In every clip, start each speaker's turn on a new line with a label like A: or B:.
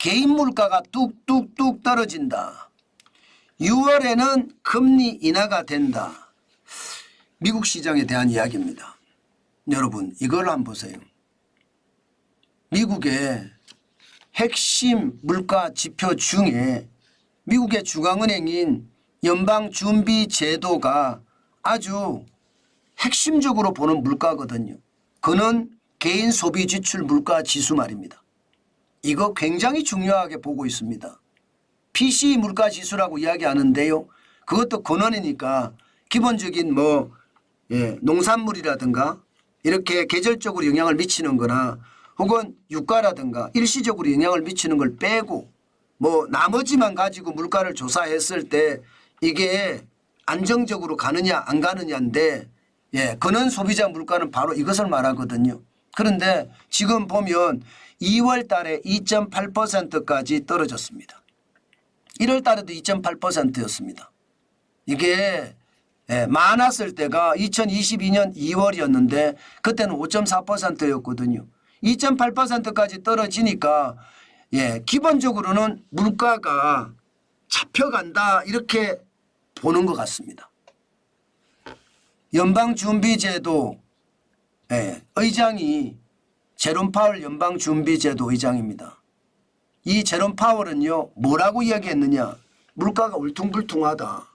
A: 개인 물가가 뚝뚝뚝 떨어진다. 6월에는 금리 인하가 된다. 미국 시장에 대한 이야기입니다. 여러분 이걸 한번 보세요. 미국의 핵심 물가 지표 중에 미국의 중앙은행인 연방준비제도가 아주 핵심적으로 보는 물가거든요. 그는 개인 소비 지출 물가 지수 말입니다. 이거 굉장히 중요하게 보고 있습니다. PCE 물가 지수라고 이야기하는데요. 그것도 근원이니까 기본적인 농산물이라든가 이렇게 계절적으로 영향을 미치는 거나 혹은 유가라든가 일시적으로 영향을 미치는 걸 빼고 나머지만 가지고 물가를 조사했을 때 이게 안정적으로 가느냐 안 가느냐인데 근원 소비자 물가는 바로 이것을 말하거든요. 그런데 지금 보면 2월 달에 2.8%까지 떨어졌습니다. 1월 달에도 2.8%였습니다. 이게 많았을 때가 2022년 2월이었는데 그때는 5.4%였거든요. 2.8%까지 떨어지니까 기본적으로는 물가가 잡혀간다 이렇게 보는 것 같습니다. 연방준비제도 의장이 제롬 파월 연방준비제도 의장입니다. 이 제롬 파월은요 뭐라고 이야기했느냐. 물가가 울퉁불퉁하다.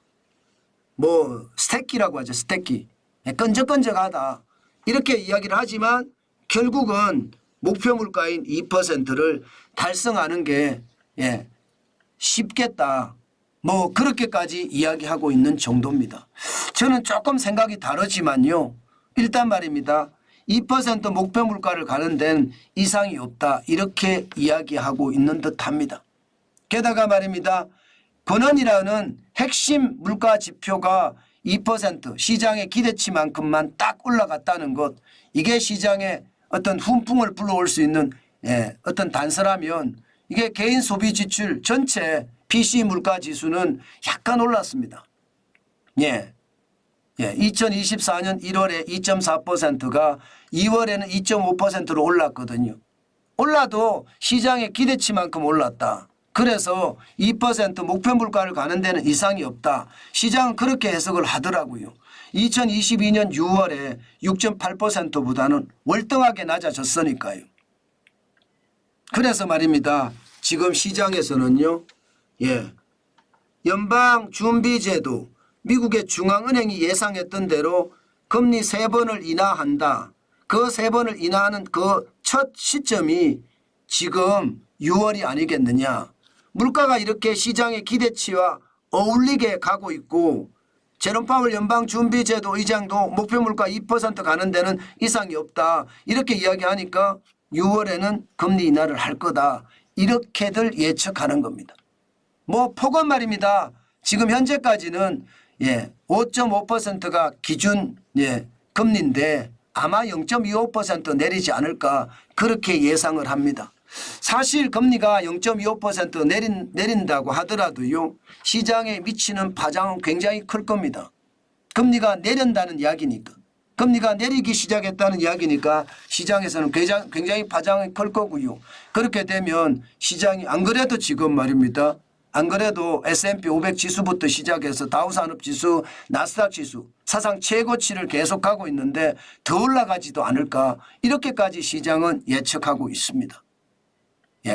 A: 스테키라고 하죠. 스테키. 끈적끈적하다. 이렇게 이야기를 하지만 결국은 목표 물가인 2%를 달성하는 게 쉽겠다. 그렇게까지 이야기하고 있는 정도입니다. 저는 조금 생각이 다르지만요. 일단 말입니다. 2% 목표 물가를 가는 데는 이상이 없다. 이렇게 이야기하고 있는 듯합니다. 게다가 말입니다. 근원이라는 핵심 물가 지표가 2% 시장의 기대치만큼만 딱 올라갔다는 것. 이게 시장에 어떤 훈풍을 불러올 수 있는 어떤 단서라면 이게 개인 소비 지출 전체 PCE 물가 지수는 약간 올랐습니다. 2024년 1월에 2.4%가 2월에는 2.5%로 올랐거든요. 올라도 시장의 기대치만큼 올랐다. 그래서 2% 목표 물가를 가는 데는 이상이 없다. 시장은 그렇게 해석을 하더라고요. 2022년 6월에 6.8%보다는 월등하게 낮아졌으니까요. 그래서 말입니다. 지금 시장에서는요. 연방준비제도 미국의 중앙은행이 예상했던 대로 금리 3번을 인하한다. 그 3번을 인하하는 그 첫 시점이 지금 6월이 아니겠느냐. 물가가 이렇게 시장의 기대치와 어울리게 가고 있고 제롬 파월 연방준비제도 의장도 목표 물가 2% 가는 데는 이상이 없다. 이렇게 이야기하니까 6월에는 금리 인하를 할 거다. 이렇게들 예측하는 겁니다. 폭은 말입니다. 지금 현재까지는 5.5%가 기준 금리인데 아마 0.25% 내리지 않을까 그렇게 예상을 합니다. 사실 금리가 0.25% 내린다고 하더라도요. 시장에 미치는 파장은 굉장히 클 겁니다. 금리가 내린다는 이야기니까. 금리가 내리기 시작했다는 이야기니까 시장에서는 굉장히 파장이 클 거고요. 그렇게 되면 시장이 안 그래도 지금 말입니다. 안 그래도 S&P 500 지수부터 시작해서 다우산업지수, 나스닥 지수 사상 최고치를 계속하고 있는데 더 올라가지도 않을까 이렇게까지 시장은 예측하고 있습니다.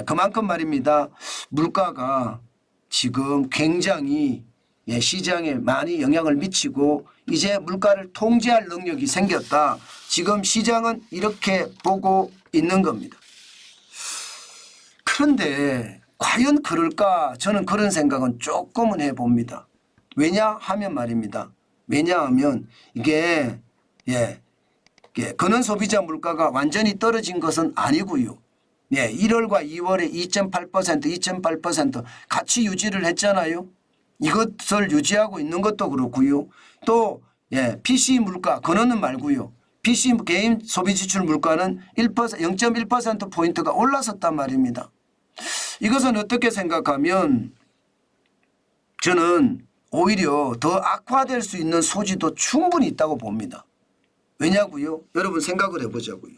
A: 그만큼 말입니다. 물가가 지금 굉장히 시장에 많이 영향을 미치고 이제 물가를 통제할 능력이 생겼다. 지금 시장은 이렇게 보고 있는 겁니다. 그런데 과연 그럴까? 저는 그런 생각은 조금은 해봅니다. 왜냐하면 말입니다. 왜냐하면 이게 근원 소비자 물가가 완전히 떨어진 것은 아니고요. 1월과 2월에 2.8%, 2.8% 같이 유지를 했잖아요. 이것을 유지하고 있는 것도 그렇고요. 또 PCE 물가 근원은 말고요. PCE 개인 소비지출 물가는 0.1%포인트가 올라섰단 말입니다. 이것은 어떻게 생각하면 저는 오히려 더 악화될 수 있는 소지도 충분히 있다고 봅니다. 왜냐고요? 여러분 생각을 해보자고요.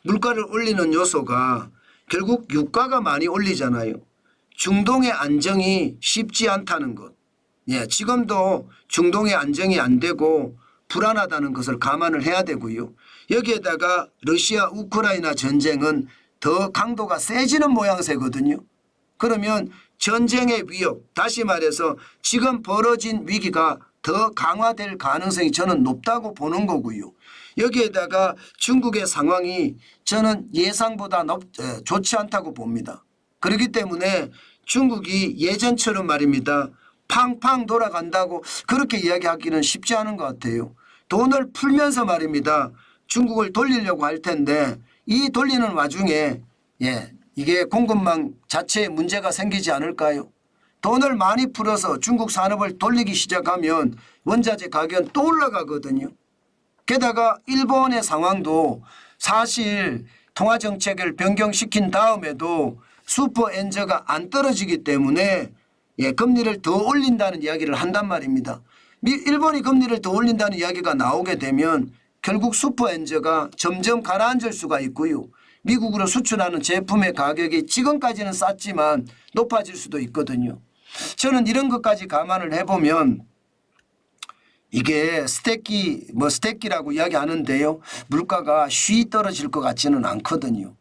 A: 물가를 올리는 요소가 결국 유가가 많이 올리잖아요. 중동의 안정이 쉽지 않다는 것. 예, 지금도 중동의 안정이 안 되고 불안하다는 것을 감안을 해야 되고요. 여기에다가 러시아 우크라이나 전쟁은 더 강도가 세지는 모양새거든요. 그러면 전쟁의 위협, 다시 말해서 지금 벌어진 위기가 더 강화될 가능성이 저는 높다고 보는 거고요. 여기에다가 중국의 상황이 저는 예상보다 좋지 않다고 봅니다. 그렇기 때문에 중국이 예전처럼 말입니다. 팡팡 돌아간다고 그렇게 이야기하기는 쉽지 않은 것 같아요. 돈을 풀면서 말입니다. 중국을 돌리려고 할 텐데 이 돌리는 와중에 이게 공급망 자체에 문제가 생기지 않을까요? 돈을 많이 풀어서 중국 산업을 돌리기 시작하면 원자재 가격은 또 올라가거든요. 게다가 일본의 상황도 사실 통화정책을 변경시킨 다음에도 슈퍼엔저가 안 떨어지기 때문에 금리를 더 올린다는 이야기를 한단 말입니다. 일본이 금리를 더 올린다는 이야기가 나오게 되면 결국 슈퍼엔저가 점점 가라앉을 수가 있고요. 미국으로 수출하는 제품의 가격이 지금까지는 쌌지만 높아질 수도 있거든요. 저는 이런 것까지 감안을 해보면 이게 스테키라고 이야기하는데요. 물가가 쉬 떨어질 것 같지는 않거든요.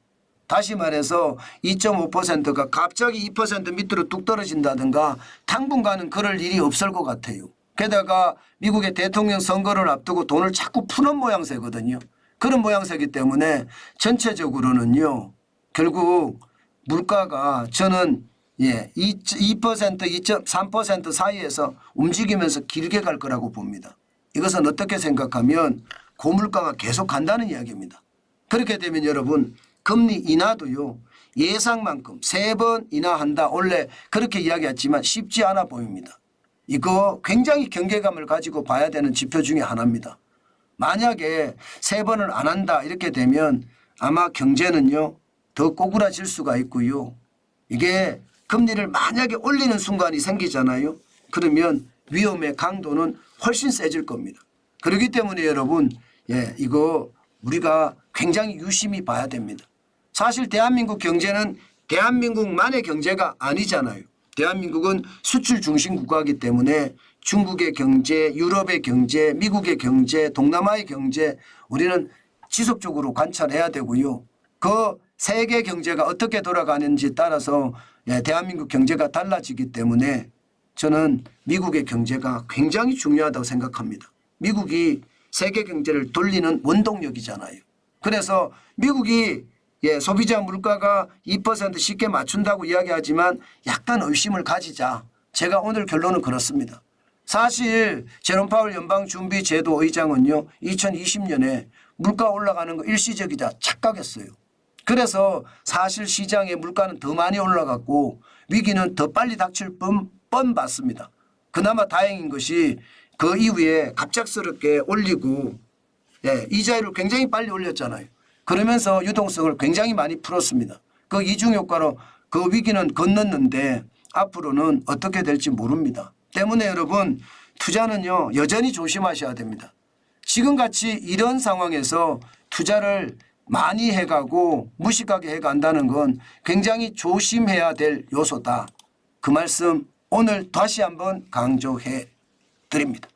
A: 다시 말해서 2.5%가 갑자기 2% 밑으로 뚝 떨어진다든가 당분간은 그럴 일이 없을 것 같아요. 게다가 미국의 대통령 선거를 앞두고 돈을 자꾸 푸는 모양새거든요. 그런 모양새이기 때문에 전체적으로는요. 결국 물가가 저는 2%, 2.3% 사이에서 움직이면서 길게 갈 거라고 봅니다. 이것은 어떻게 생각하면 고물가가 계속 간다는 이야기입니다. 그렇게 되면 여러분 금리 인하도요. 예상만큼 3번 인하한다. 원래 그렇게 이야기했지만 쉽지 않아 보입니다. 이거 굉장히 경계감을 가지고 봐야 되는 지표 중에 하나입니다. 만약에 3번을 안 한다 이렇게 되면 아마 경제는요. 더 꼬꾸라질 수가 있고요. 이게 금리를 만약에 올리는 순간이 생기잖아요. 그러면 위험의 강도는 훨씬 세질 겁니다. 그렇기 때문에 여러분 이거 우리가 굉장히 유심히 봐야 됩니다. 사실 대한민국 경제는 대한민국만의 경제가 아니잖아요. 대한민국은 수출 중심 국가이기 때문에 중국의 경제, 유럽의 경제, 미국의 경제, 동남아의 경제 우리는 지속적으로 관찰해야 되고요. 그 세계 경제가 어떻게 돌아가는지 따라서 대한민국 경제가 달라지기 때문에 저는 미국의 경제가 굉장히 중요하다고 생각합니다. 미국이 세계 경제를 돌리는 원동력이잖아요. 그래서 미국이 소비자 물가가 2% 쉽게 맞춘다고 이야기하지만 약간 의심을 가지자. 제가 오늘 결론은 그렇습니다. 사실 제롬 파월 연방준비제도 의장은요. 2020년에 물가 올라가는 거 일시적이다 착각했어요. 그래서 사실 시장의 물가는 더 많이 올라갔고 위기는 더 빨리 닥칠 뻔 봤습니다. 그나마 다행인 것이 그 이후에 갑작스럽게 올리고 이자율을 굉장히 빨리 올렸잖아요. 그러면서 유동성을 굉장히 많이 풀었습니다. 그 이중효과로 그 위기는 건넜는데 앞으로는 어떻게 될지 모릅니다. 때문에 여러분 투자는요 여전히 조심하셔야 됩니다. 지금같이 이런 상황에서 투자를 많이 해가고 무식하게 해간다는 건 굉장히 조심해야 될 요소다. 그 말씀 오늘 다시 한번 강조해 드립니다.